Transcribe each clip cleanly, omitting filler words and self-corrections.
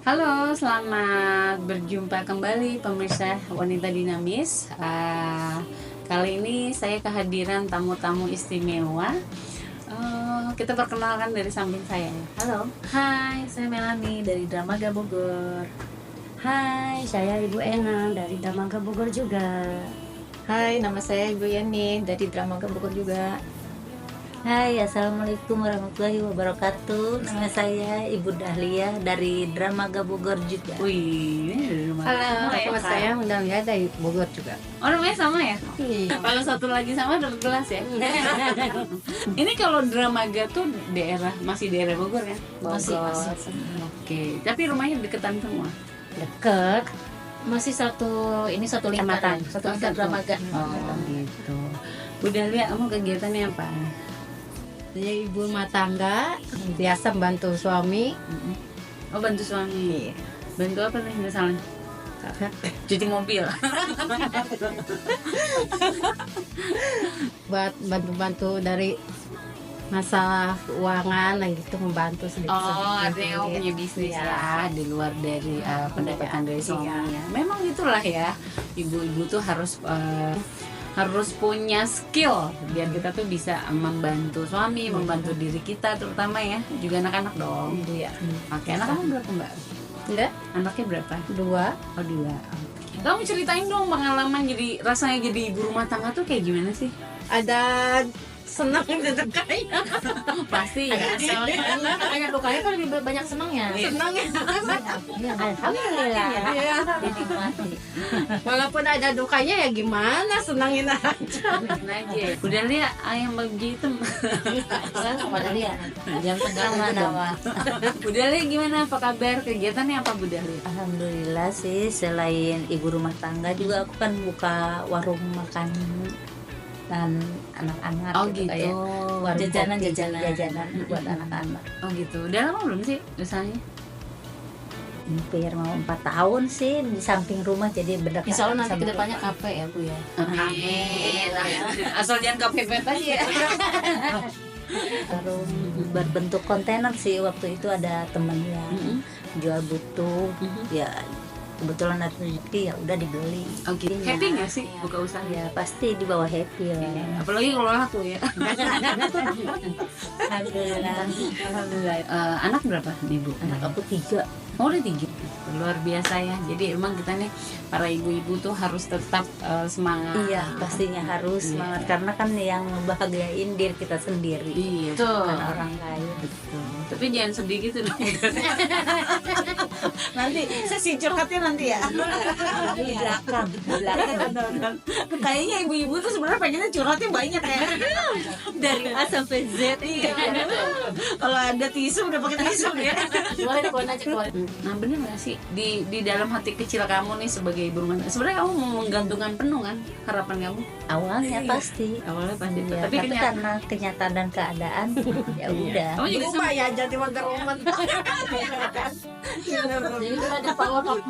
Halo, selamat berjumpa kembali pemirsa Wanita Dinamis. Kali ini saya kehadiran tamu-tamu istimewa. Kita perkenalkan dari samping saya. Halo. Hai, saya Melani dari Dramaga Bogor. Hai, saya Ibu Ena dari Dramaga Bogor juga. Hai, nama saya Ibu Yani dari Dramaga Bogor juga. Hai, assalamualaikum warahmatullahi wabarakatuh. Nama saya Ibu Dahlia dari Dramaga Bogor juga. Wih, ini dari rumah. Halo, nama saya Undang dari Bogor juga. Oh, namanya sama ya? Iya. Kalau satu lagi sama dapat gelas ya. Ini kalau Dramaga tuh masih daerah Bogor ya? Masih. Oke, tapi rumahnya deketan semua. Deket. Masih satu lingkaran, satu lingkaran Dramaga. Oh, gitu. Bu Dahlia, kamu kegiatannya apa? Saya ibu rumah tangga, biasa membantu suami. Oh, bantu suami. Bantu apa nih misalnya? Cuci mobil. Buat bantu-bantu dari masalah keuangan gitu, membantu sedikit. Oh, artinya kamu punya bisnis ya di luar dari pendapatan dari suaminya. Memang itulah ya, ibu-ibu tuh harus punya skill biar kita tuh bisa membantu suami, membantu diri kita terutama ya, juga anak-anak dong. Iya. Oke, anak kamu berapa Mbak? Enggak? Anaknya berapa? 2. Oh, 2. Kamu ceritain dong pengalaman rasanya jadi ibu rumah tangga tuh kayak gimana sih? Ada senang dan dukanya. Pasti ya. Banyak dukanya kan lebih banyak senangnya. Senangnya. Alhamdulillah. Iya. Dinikmati. Walaupun ada dukanya ya gimana, senangin aja. Bikin aja. Udah lihat ayam bagi hitam. Sama Dahlia. Yang tegang nama. Bu Dahlia gimana? Apa kabar? Kegiatannya apa Bu Dahlia? Alhamdulillah sih, selain ibu rumah tangga juga aku kan buka warung makan dan anak-anak Oh gitu, gitu. kayak Warung jajanan kopi. buat anak-anak. Oh gitu. Udah lama belum sih usahanya? Hampir mau 4 tahun sih di samping rumah, jadi berdekatan. Insya Allah nanti sama kedepannya rumah. kafe ya Bu ya. Amin. Asal jangan kepepet aja ya. Warung berbentuk kontainer sih, waktu itu ada temen yang jual butuh, ya kebetulan ada rezeki, ya udah dibeli. Oke. Happy nggak sih buka usaha? Ya pasti di bawah happy ya. Apalagi kalau laku ya. Alhamdulillah. Alhamdulillah. Anak berapa nih Bu? Anak aku 3. Oh, udah 3. Luar biasa ya. Jadi emang kita nih para ibu-ibu tuh harus tetap semangat. Iya, pastinya harus semangat, karena kan yang ngebahagiain diri kita sendiri. Iya. Bukan orang lain. Betul. Tapi jangan sedih gitu dong. Nanti saya sih curhatnya nanti ya. Di belakang. Kayaknya ibu-ibu tuh sebenarnya pengennya curhatnya banyak ya. Dari A sampai Z. Iya. Kalau ada tisu udah pakai tisu ya. Keluarin aja keluarin. Nah, bener gak sih di dalam hati kecil kamu nih sebagai ibu rumah tangga, sebenarnya kamu mau menggantungkan penuh kan harapan kamu? Awalnya pasti. Awalnya pasti. Iya, Tapi tapi karena kenyataan dan keadaan ya udah. kamu juga sama. ya jadi Wonder Woman. Jadi itu ada power of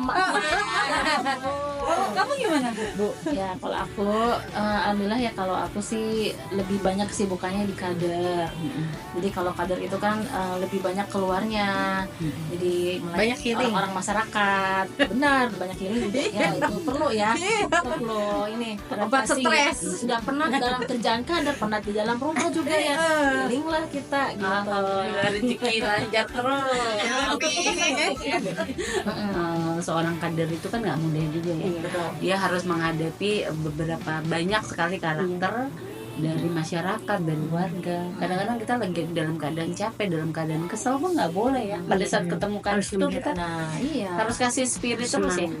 Kamu gimana? Bu, ya kalau aku alhamdulillah ya, kalau aku sih lebih banyak kesibukannya di kader. Jadi kalau kader itu kan lebih banyak keluarnya. Jadi Banyak healing. orang masyarakat. Benar, banyak healing juga. Ya itu perlu ya. Itu perlu ini Obat adaptasi. stres. Sudah pernah dalam kerjaan kader, pernah di dalam rumah juga ya. Healing lah kita gitu. Alhamdulillah rezeki lancar terus. Seorang kader itu kan nggak mudah juga ya. Dia harus menghadapi beberapa banyak sekali karakter dari masyarakat dan warga. Kadang-kadang kita lagi dalam keadaan capek, dalam keadaan kesel pun nggak boleh ya. Pada saat ketemu kader itu kita Nah, iya. harus kasih spirit terus ya.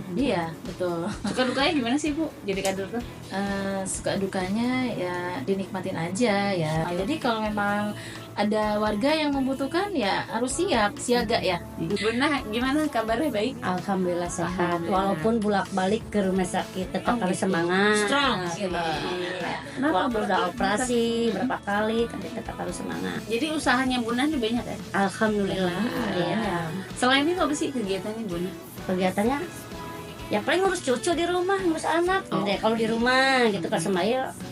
Iya, betul. Suka dukanya gimana sih Bu jadi kader tuh? Suka dukanya ya dinikmatin aja ya. Jadi kalau memang ada warga yang membutuhkan ya harus siaga ya. Bunda gimana kabarnya, baik? Alhamdulillah sehat. Alhamdulillah. Walaupun bolak-balik ke rumah sakit tetap harus gitu. semangat. Strong. Iya. Kenapa Walaupun udah bolak-balik operasi berapa kali tapi tetap harus semangat. Jadi usahanya Bunda ini banyak ya? Alhamdulillah. Iya. Selain itu apa sih kegiatannya Bunda? Kegiatannya ya paling ngurus cucu di rumah, ngurus anak. Oh. Jadi kalau di rumah gitu kan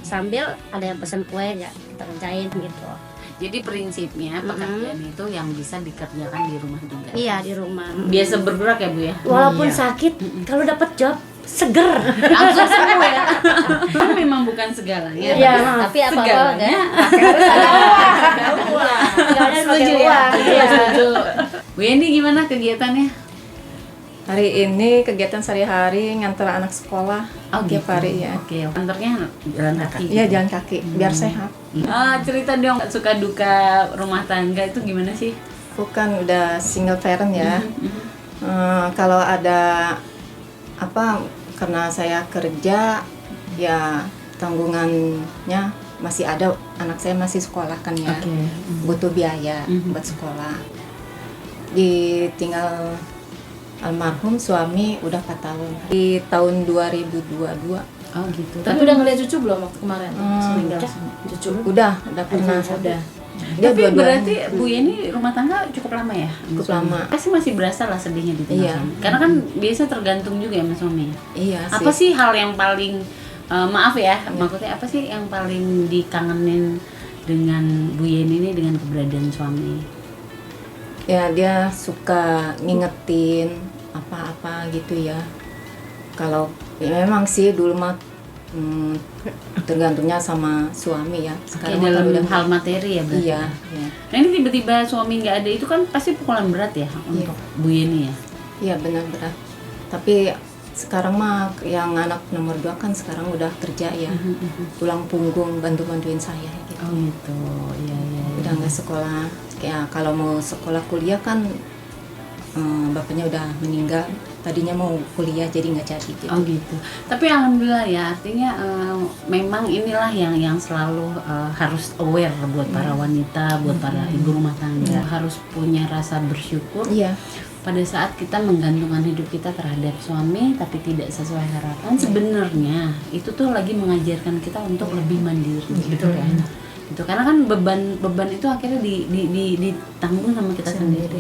sambil ada yang pesan kue ya kita kerjain gitu. Jadi prinsipnya pekerjaan itu yang bisa dikerjakan di rumah juga. Iya, di rumah. Biasa bergerak ya Bu ya. Walaupun Iya. sakit, kalau dapat job seger. Langsung sembuh ya. Kan memang bukan segalanya. Iya, tapi apa-apa segalanya kan harus ada uang. Segalanya pakai setuju ya. uang. Iya. Setuju. Bu Yeni gimana kegiatannya? Hari ini kegiatan sehari-hari ngantar anak sekolah tiap hari ya. Oke, kantornya jalan kaki. Iya, jalan kaki biar sehat. Cerita dong suka duka rumah tangga itu gimana sih? Aku kan udah single parent ya. Kalau ada apa karena saya kerja ya tanggungannya masih ada, anak saya masih sekolah kan ya. Oke. Butuh biaya buat sekolah. Ditinggal almarhum suami udah 4 tahun. Di tahun 2022. Oh gitu. Tapi udah ngeliat cucu belum waktu kemarin? Meninggal cucu. Udah pernah. Udah. Dia Tapi dua-duanya. berarti Bu Yeni rumah tangga cukup lama ya? Cukup Suami? lama. Pasti masih berasa lah sedihnya di tengah Iya. suami. Karena kan biasa tergantung juga ya sama suami. Iya sih. Apa sih hal yang paling maaf ya, maksudnya apa sih yang paling dikangenin dengan Bu Yeni ini dengan keberadaan suami? Ya dia suka ngingetin apa-apa gitu ya. Kalau ya memang sih dulu mah tergantungnya sama suami ya. Kayak Sekarang mah dalam kan udah hal materi ya berarti. iya, iya. Nah ini tiba-tiba suami nggak ada itu kan pasti pukulan berat ya untuk Bu Yeni ya. Iya benar berat. Tapi sekarang mah yang anak nomor 2 kan sekarang udah kerja ya. Tulang punggung bantu-bantuin saya gitu. Oh gitu, iya iya. Udah nggak sekolah. Ya kalau mau sekolah kuliah kan bapaknya udah meninggal. Tadinya mau kuliah jadi nggak jadi gitu. Oh gitu. Tapi alhamdulillah ya, artinya memang inilah yang selalu harus aware buat para wanita, buat para ibu rumah tangga, harus punya rasa bersyukur Iya. pada saat kita menggantungkan hidup kita terhadap suami tapi tidak sesuai harapan. Sebenarnya itu tuh lagi mengajarkan kita untuk lebih mandiri, betul kan? Gitu. Karena kan beban itu akhirnya ditanggung sama kita sendiri.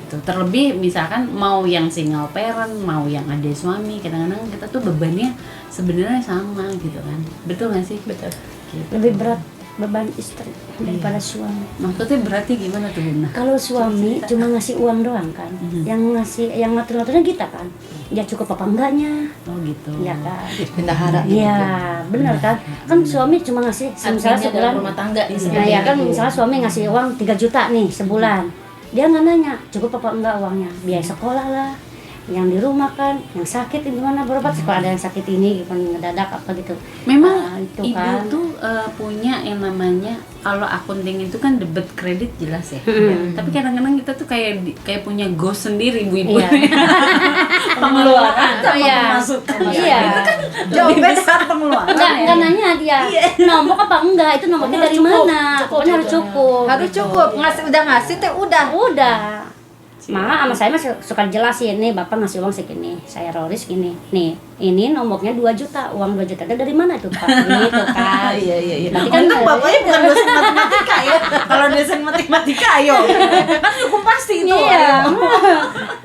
Gitu. Terlebih misalkan mau yang single parent, mau yang ada suami, kadang-kadang kita tuh bebannya sebenarnya sama gitu kan. Betul nggak sih? Betul. Gitu. Lebih berat beban istri daripada suami. Maksudnya berarti gimana tuh Bunda? Kalau suami cuma ngasih uang doang kan, yang ngatur-ngaturnya kita kan. Dia cukup apa enggaknya, Oh gitu. ya kan. Bendahara. Iya, benar kan. Kan suami cuma ngasih misalnya Artinya sebulan. dalam rumah tangga di sini. Nah ya kan misalnya suami ngasih uang 3 juta nih sebulan. Dia nggak nanya cukup apa enggak uangnya, biaya sekolah lah, yang di rumah kan, yang sakit gimana berobat, kalau ada yang sakit ini kan ngedadak apa gitu. Memang Nah, itu ibu kan. tuh punya yang namanya, kalau akunting itu kan debit kredit jelas ya. Tapi kadang-kadang kita tuh kayak punya ghost sendiri ibu-ibu. Iya. Pengeluaran sama Iya. pemasukan. Iya. Jauh besar pengeluaran. Enggak nanya dia nombok apa enggak, itu nomboknya dari mana, pokoknya harus cukup. Harus cukup. Udah ngasih teh udah. Udah. Malah sama saya mah suka jelasin, nih bapak ngasih uang segini, saya Roris gini, nih ini nomboknya 2 juta, uang 2 juta itu dari mana tuh pak? Gitu kan. Iya. Nanti kan Untung bapaknya bukan dosen matematika ya. Kalau dosen matematika ayo. Kan hukum pasti itu. iya.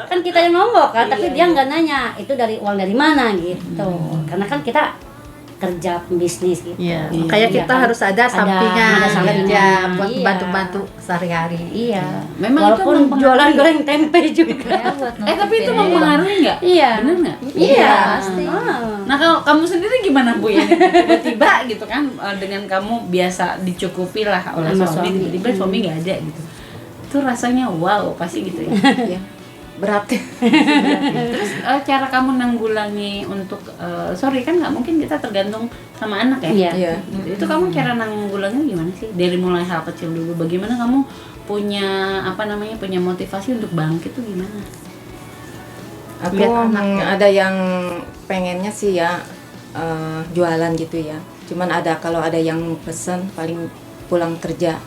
Kan kita yang nombok kan, tapi dia nggak nanya itu dari uang dari mana gitu. Karena kan kita kerja bisnis gitu. Iya. Iya, Kayak iya kita kan. harus ada sampingan ada sampingan. kerja buat Iya. bantu-bantu sehari-hari. Iya. Memang itu Walaupun mempengaruhi. jualan goreng tempe juga. Tapi itu mempengaruhi nggak? Iya. Bener nggak? Iya. pasti. Nah kalau kamu sendiri gimana Bu ya? Tiba-tiba gitu kan dengan kamu biasa dicukupi lah oleh Sama suami, suami. tiba-tiba suami nggak ada gitu. Itu rasanya wow pasti gitu ya. Iya. Berat. Terus cara kamu nanggulangi untuk sorry kan nggak mungkin kita tergantung sama anak ya. Iya. Iya. Itu kamu cara nanggulangi gimana sih? Dari mulai hal kecil dulu. Bagaimana kamu punya punya motivasi untuk bangkit tuh gimana? Aku Lihat anaknya. ada yang pengennya sih ya jualan gitu ya. Cuman kalau ada yang pesen paling pulang kerja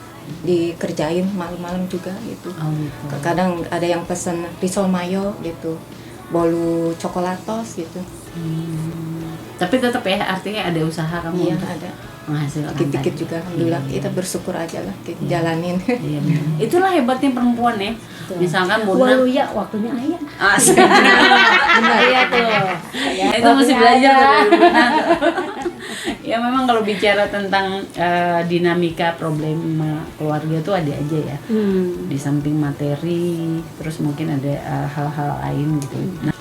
dikerjain malam-malam juga gitu. Oh gitu. Kadang ada yang pesen risol mayo gitu, bolu coklatos gitu. Tapi tetap ya artinya ada usaha kamu Iya untuk ada. menghasilkan Dikit-dikit tadi. juga alhamdulillah. Iya. Kita bersyukur aja lah, kita jalanin. Iya, benar. Itulah hebatnya perempuan ya. Misalkan Mona Walau ya waktunya ayah. asik. Iya tuh. Itu mesti belajar dari Mona. Ya memang kalau bicara tentang dinamika problem keluarga tuh ada aja ya. Di samping materi, terus mungkin ada hal-hal lain gitu. Nah,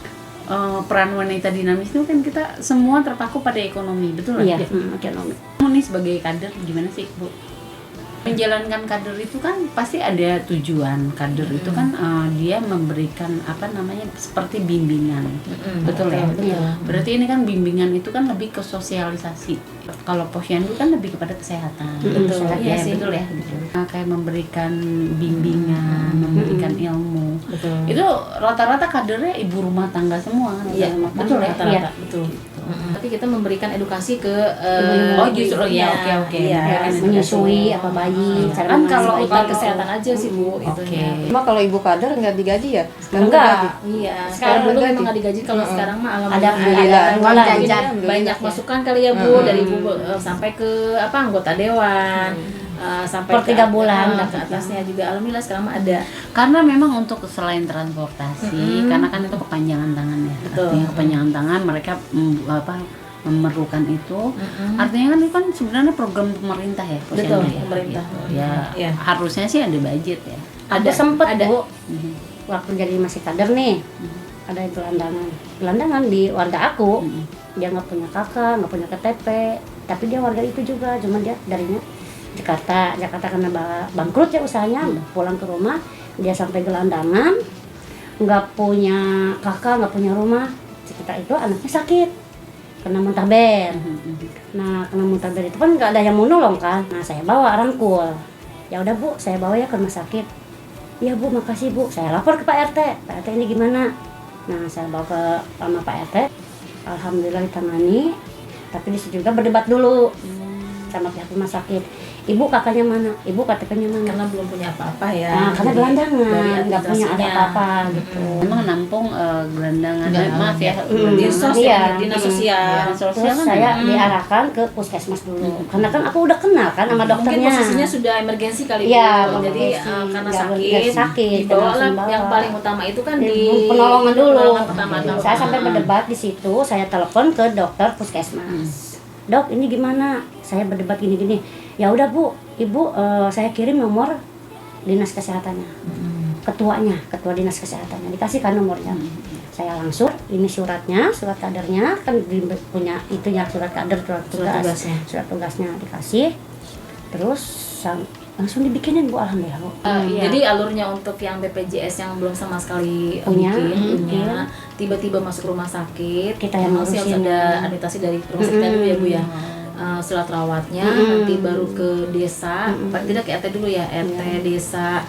peran wanita dinamis itu kan kita semua terpaku pada ekonomi, betul Iya, ya? ekonomi. Kamu nih sebagai kader gimana sih, Bu? Menjalankan kader itu kan pasti ada tujuan. Kader itu kan dia memberikan apa namanya seperti bimbingan, betul ya? Iya. Berarti ini kan bimbingan itu kan lebih ke sosialisasi. Kalau posyandu kan lebih kepada kesehatan, Betul. ya, Iya sih. betul ya. Kayak memberikan bimbingan, memberikan ilmu. Betul. Itu rata-rata kadernya ibu rumah tangga semua kan? Iya, betul ya. rata-rata, Iya. betul. Tapi kita memberikan edukasi ke Oh, justru ya, oke. Iya, Menyusui apa bayi, cara Kan mengasuh kalau- bayi. Bukan kesehatan aja sih Bu, Oke. itunya. Cuma kalau ibu kader nggak digaji ya? Sekarang Enggak. digaji. Iya, Sekarang sekarang dulu bergaji. memang nggak digaji, kalau sekarang mah Ada alhamdulillah uang mungkin jajan. banyak masukan kali ya Bu, dari Bu sampai ke apa anggota dewan. Sampai Per 3 bulan ke atasnya juga alhamdulillah sekarang mah ada. Karena memang untuk selain transportasi, karena kan itu kepanjangan tangan ya. Betul. Artinya kepanjangan tangan mereka memerlukan itu. Artinya kan itu kan sebenarnya program pemerintah ya, Betul, posyandu ya, pemerintah. gitu. Ya, Iya. harusnya sih ada budget ya. Aku sempet ada. Bu, waktu jadi masih kader nih, ada gelandangan di warga aku. Dia nggak punya kakak, nggak punya KTP, tapi dia warga itu juga, cuman dia darinya Jakarta karena bangkrut ya usahanya, pulang ke rumah, dia sampai gelandangan, nggak punya kakak, nggak punya rumah. Sekitar itu anaknya sakit, kena muntaber. Nah, kena muntaber itu kan nggak ada yang mau nolong kan. Nah, saya bawa rangkul. Ya udah Bu, saya bawa ya ke rumah sakit. Iya Bu, makasih Bu. Saya lapor ke Pak RT. Pak RT ini gimana? Nah, saya bawa ke sama Pak RT. Alhamdulillah ditangani. Tapi disitu juga berdebat dulu sama pihak rumah sakit. Ibu kakaknya mana? Ibu KTP-nya mana? Karena belum punya apa-apa ya. Nah, karena Jadi, gelandangan, dari nggak punya ada administrasinya. apa-apa gitu. Memang nampung gelandangan. Maaf ya, Di sos Iya. ya, dinas sosial. sosial Terus kan saya ada. diarahkan ke puskesmas dulu. Karena kan aku udah kenal kan sama Mungkin dokternya. posisinya sudah emergensi kali Iya, Bu. Jadi emergensi. karena Nggak sakit, sakit, dibawa lah. langsung bawa. Yang paling utama itu kan di Penolongan dulu. penolongan pertama dulu. Saya sampai berdebat di situ, saya telepon ke dokter puskesmas. Dok, ini gimana? Saya berdebat gini-gini. Ya udah Bu, Ibu saya kirim nomor dinas kesehatannya. Ketuanya, ketua dinas kesehatannya. Dikasihkan nomornya. Saya langsung, ini suratnya, surat kadernya, kan punya itu ya surat kader, surat tugasnya. surat tugasnya dikasih. Terus langsung dibikinin Bu, alhamdulillah Bu. Iya. Jadi alurnya untuk yang BPJS yang belum sama sekali Punya, punya, tiba-tiba masuk rumah sakit, Kita yang memang sih harus ngurusin. ada administrasi dari rumah sakit dulu ya Bu ya. Surat rawatnya, nanti baru ke desa, paling tidak ke RT dulu ya, RT desa,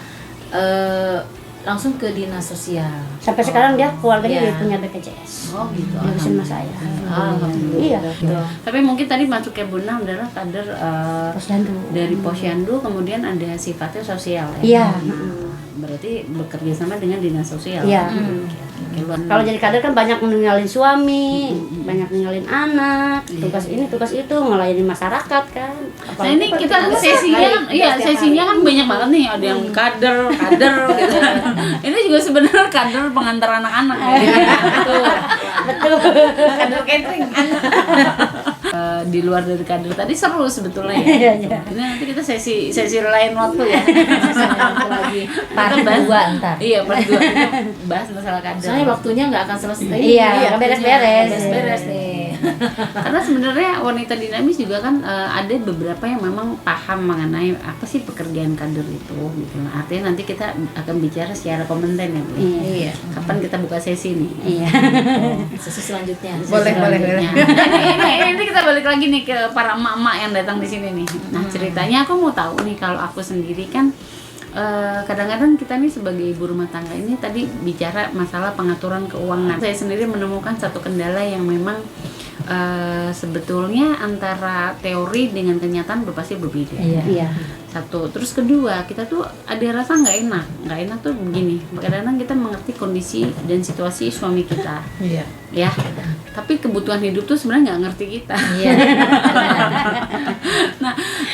langsung ke dinas sosial. Sampai sekarang dia keluarganya Iya. dia punya BPJS. Oh gitu. Ngurusin sama saya. Alhamdulillah. Iya. Tapi mungkin tadi masuknya Bunda adalah kader Posyandu. dari posyandu, kemudian ada sifatnya sosial ya. Iya. Berarti bekerja sama dengan dinas sosial. Iya. Oke, luar- Kalau jadi kader kan banyak meninggalin suami, banyak ninggalin anak, tugas ini, tugas itu, ngelayani masyarakat kan. Nah ini kita sesinya, iya sesinya kan banyak banget nih, ada yang kader gitu. Ini juga sebenarnya kader pengantar anak-anak. Betul. Kader catering. Di luar dari kader tadi seru sebetulnya Iya, ya. iya. Ini nanti kita sesi lain waktu ya. Lagi. Part Kita bahas- 2 ntar. Iya, part 2 kita bahas masalah kader. Soalnya waktunya nggak akan selesai. Iya, waktunya beres-beres. beres-beres nih. Karena sebenarnya wanita dinamis juga kan ada beberapa yang memang paham mengenai apa sih pekerjaan kader itu gitu. Artinya nanti kita akan bicara secara kompeten ya Bu. Iya. Kapan kita buka sesi nih? Iya. Sesi selanjutnya. Boleh. Selanjutnya. Ini kita balik lagi nih ke para emak-emak yang datang di sini nih. Nah, ceritanya aku mau tahu nih, kalau aku sendiri kan kadang-kadang kita nih sebagai ibu rumah tangga ini tadi bicara masalah pengaturan keuangan. Saya sendiri menemukan satu kendala yang memang sebetulnya antara teori dengan kenyataan pasti berbeda. Iya. Satu, terus kedua, kita tuh ada rasa nggak enak tuh begini. Kadang-kadang kita mengerti kondisi dan situasi suami kita, Iya. ya. Tapi kebutuhan hidup tuh sebenarnya nggak ngerti kita. Iya.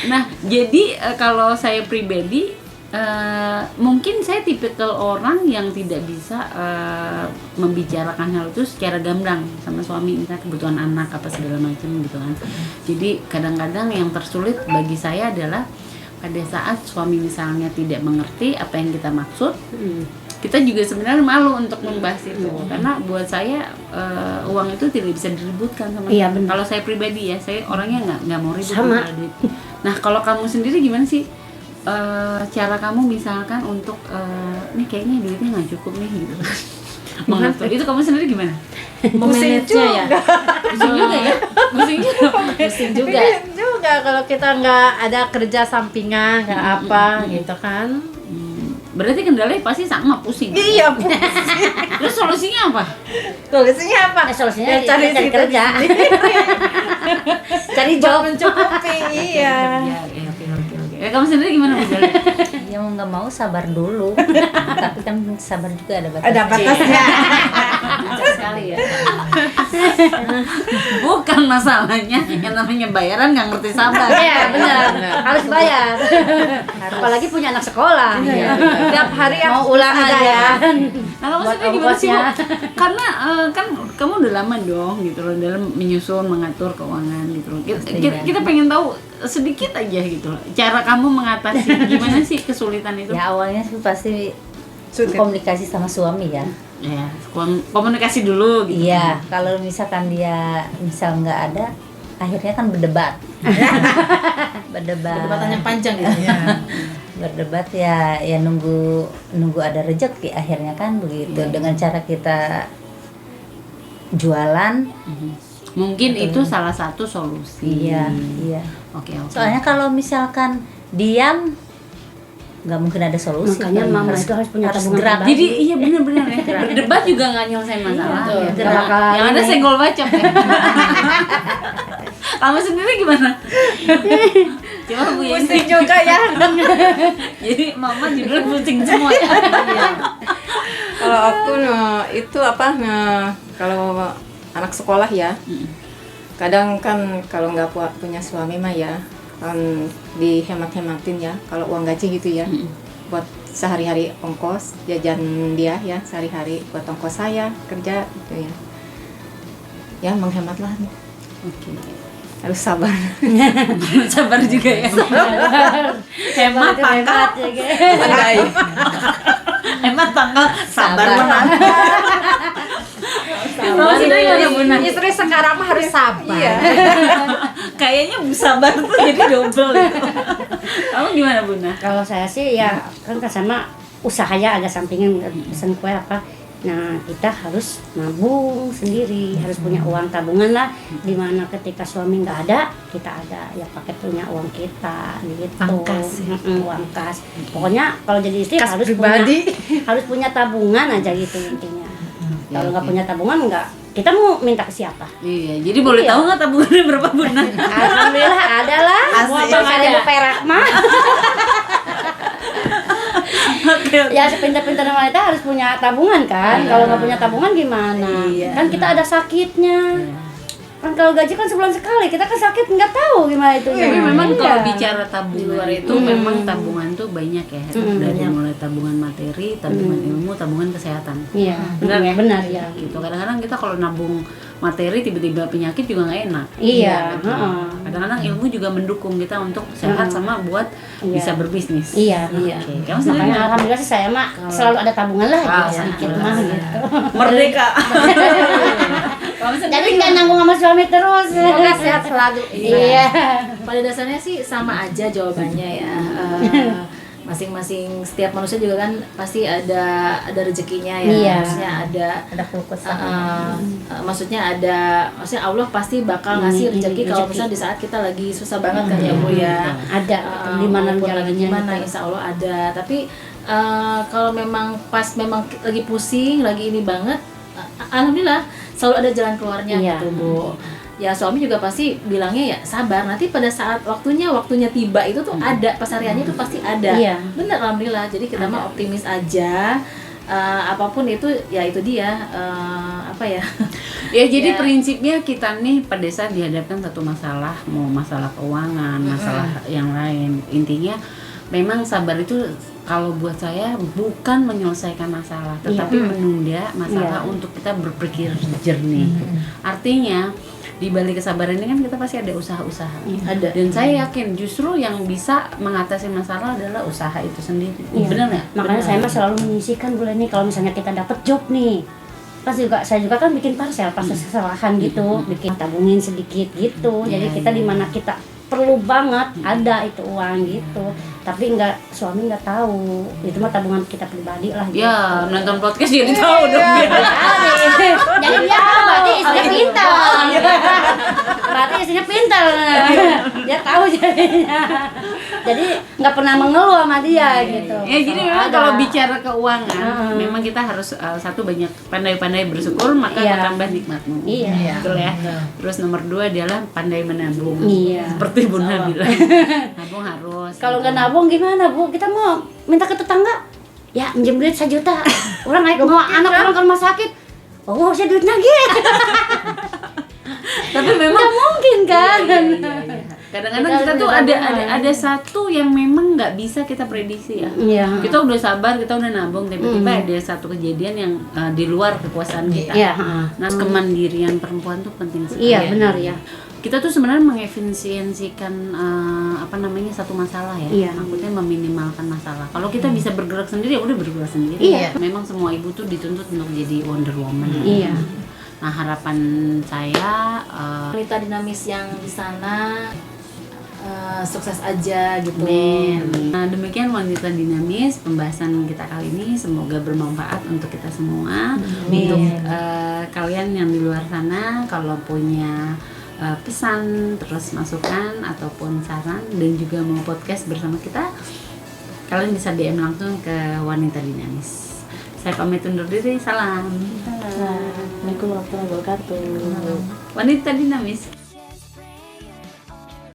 Nah, jadi kalau saya pribadi mungkin saya tipikal orang yang tidak bisa membicarakan hal itu secara gamblang sama suami, misalnya kebutuhan anak apa segala macam gitu kan. Jadi kadang-kadang yang tersulit bagi saya adalah pada saat suami misalnya tidak mengerti apa yang kita maksud, kita juga sebenarnya malu untuk membahas itu, karena buat saya uang itu tidak bisa diributkan sama Iya, benar. kalau saya pribadi ya, saya orangnya nggak mau ribut Sama. masalah duit. Nah kalau kamu sendiri gimana sih cara kamu misalkan untuk nih kayaknya duitnya nggak cukup nih gitu mengatur itu, kamu sendiri gimana? Memanage-nya ya. Pusing juga ya, pusing juga. Pusing juga. juga kalau kita nggak ada kerja sampingan nggak apa gitu kan. Berarti kendalanya pasti sama, pusing. Iya, Terus solusinya apa? tulisnya apa? Solusinya Ya, cari cari situ kerja. Cari job. Mencukupi, iya. Ya, oke. Kamu sendiri gimana Bu Jali? Ya mau nggak mau sabar dulu, tapi kan sabar juga ada batasnya. Ada batasnya. Bijak sekali ya. Bukan masalahnya, yang namanya bayaran nggak ngerti sabar. Iya, benar. Harus bayar. Apalagi punya anak sekolah. Iya. Tiap hari Mau ulang ada aja. ya. Nah, kamu Buat sendiri gimana sih Bu? ongkosnya. Karena kan kamu udah lama dong gitu loh dalam menyusun, mengatur keuangan gitu loh. Kita pengen tahu sedikit aja gitu loh. Cara kamu mengatasi gimana sih kesulitan itu? Ya awalnya sih pasti Sulit. komunikasi sama suami ya. Ya, komunikasi dulu gitu. Iya, kalau misalkan dia misal nggak ada, akhirnya kan berdebat. Perdebatan yang panjang gitu. Berdebat ya nunggu ada rezeki akhirnya kan begitu. Dengan cara kita jualan. Mungkin itu salah satu solusi. Iya. Oke. Soalnya kalau misalkan diam nggak mungkin ada solusi. Makanya kan. mama itu harus punya tabungan gerak. pribadi. Jadi iya benar-benar ya. Berdebat juga nggak nyelesain masalah. Iya, Ya. gerak Yang ada ini. senggol bacok ya. Kamu sendiri gimana? Coba Bu Yenti. Pusing juga ya. Jadi mama judul pusing semua ya. Kalau aku itu apa kalau anak sekolah ya, kadang kan kalau nggak punya suami mah ya kan dihemat-hematin ya kalau uang gaji gitu ya, buat sehari-hari ongkos jajan dia ya sehari-hari, buat ongkos saya kerja gitu ya menghematlah, Oke. harus sabar. Sabar juga ya. Hemat pangkal. Pandai. Hemat pangkal. Sabar menang. Kamu sendiri gimana Buna? Istri sekarang mah harus sabar. Kayaknya Bu Sabar tuh jadi double ya. Kamu gimana Buna? Kalau saya sih ya kan sama usahanya agak sampingan pesen kue apa. Nah kita harus nabung sendiri, harus punya uang tabungan lah. Dimana ketika suami nggak ada, kita ada ya pakai punya uang kita gitu. Uang kas, ya. Uang kas. Pokoknya kalau jadi istri Kas harus pribadi. harus punya tabungan aja gitu intinya. Kalau nggak punya tabungan nggak, kita mau minta ke siapa? Iya, jadi boleh Iya. tahu nggak tabungannya berapa Buna? Alhamdulillah ada lah. Mau Asik. 5.000 perak mah. Oke. Ya sepintar-pintar wanita harus punya tabungan kan. Kalau nggak punya tabungan gimana? Kan kita ada sakitnya. Kan kalau gaji kan sebulan sekali, kita kan sakit nggak tahu gimana itu. Tapi memang Iya. kalau bicara tabungan Di luar itu memang tabungan tuh banyak ya. Dari mulai tabungan materi, tabungan ilmu, tabungan kesehatan. Iya, Benar ya? benar ya. Gitu. Kadang-kadang kita kalau nabung materi tiba-tiba penyakit juga nggak enak. Iya, Gitu. heeh. Kadang-kadang ilmu juga mendukung kita untuk sehat sama buat Iya. bisa berbisnis. Iya. Oke. Kamu sendiri Makanya gimana? alhamdulillah sih saya mah selalu ada tabungan lah gitu, sedikit mah gitu. Merdeka. Kamu sendiri Jadi nggak nanggung sama suami terus. Semoga sehat selalu. Iya. Pada dasarnya sih sama aja jawabannya ya. Masing-masing setiap manusia juga kan pasti ada rezekinya ya. Iya. Maksudnya ada maksudnya Allah pasti bakal ngasih rezeki kalau misalnya di saat kita lagi susah banget kan ya Bu ya. Ada di mana Maupun lagi jalannya. gimana insya Allah ada. Tapi kalau memang pas memang lagi pusing, lagi ini banget, alhamdulillah selalu ada jalan keluarnya Iya. gitu Bu. Ya suami juga pasti bilangnya ya sabar, nanti pada saat waktunya tiba itu tuh ada, pesariannya tuh pasti ada. Iya. Bener alhamdulillah. Jadi kita mah optimis aja. Apapun itu ya itu dia apa ya. Ya jadi Ya. prinsipnya kita nih pada saat dihadapkan satu masalah, mau masalah keuangan, masalah yang lain, intinya memang sabar itu kalau buat saya bukan menyelesaikan masalah, tetapi menunda masalah untuk kita berpikir jernih. Artinya di balik kesabaran ini kan kita pasti ada usaha-usaha. Ada. Dan saya yakin justru yang bisa mengatasi masalah adalah usaha itu sendiri. Benar nggak? Makanya saya mah selalu menyisihkan bulan ini kalau misalnya kita dapat job nih. Saya juga kan bikin parcel kesalahan gitu, bikin tabungin sedikit gitu. Jadi kita di mana kita perlu banget ada itu uang gitu, tapi suami nggak tahu, itu mah tabungan kita pribadi lah gitu. Ya, nonton podcast jadi tahu dong dia. Jadi dia berarti istrinya pintar. Berarti istrinya pintar. Dia tahu jadinya. Jadi nggak pernah mengeluh sama dia gitu. Ya jadi memang kalau bicara keuangan, memang kita harus satu banyak pandai-pandai bersyukur, maka bertambah nikmatmu. Iya. Betul ya. Terus nomor 2 adalah pandai menabung. Iya. Seperti Bunda bilang, nabung harus. Kalau nggak nabung gimana Bu? Kita mau minta ke tetangga, ya minjem duit 1 juta. Orang naik mau anak orang ke rumah sakit, oh saya duit lagi. Tapi memang Nggak mungkin kan? Iya. Kadang-kadang kita tuh ada satu yang memang nggak bisa kita prediksi ya. Iya. Kita udah sabar, kita udah nabung, tiba-tiba ada satu kejadian yang di luar kekuasaan kita. Iya. Nah, kemandirian perempuan tuh penting sekali. Iya benar ya. Kita tuh sebenarnya mengefisiensikan satu masalah ya. Iya. Maksudnya meminimalkan masalah. Kalau kita bisa bergerak sendiri, ya udah bergerak sendiri. Iya. Memang semua ibu tuh dituntut untuk jadi Wonder Woman. Iya. Nah, harapan saya Wanita dinamis yang di sana sukses aja gitu. Nah, demikian wanita dinamis pembahasan kita kali ini, semoga bermanfaat untuk kita semua. Untuk kalian yang di luar sana, kalau punya pesan, terus masukan ataupun saran dan juga mau podcast bersama kita, kalian bisa DM langsung ke Wanita Dinamis. Saya pamit undur diri, salam. Assalamualaikum warahmatullahi wabarakatuh. Wanita Dinamis.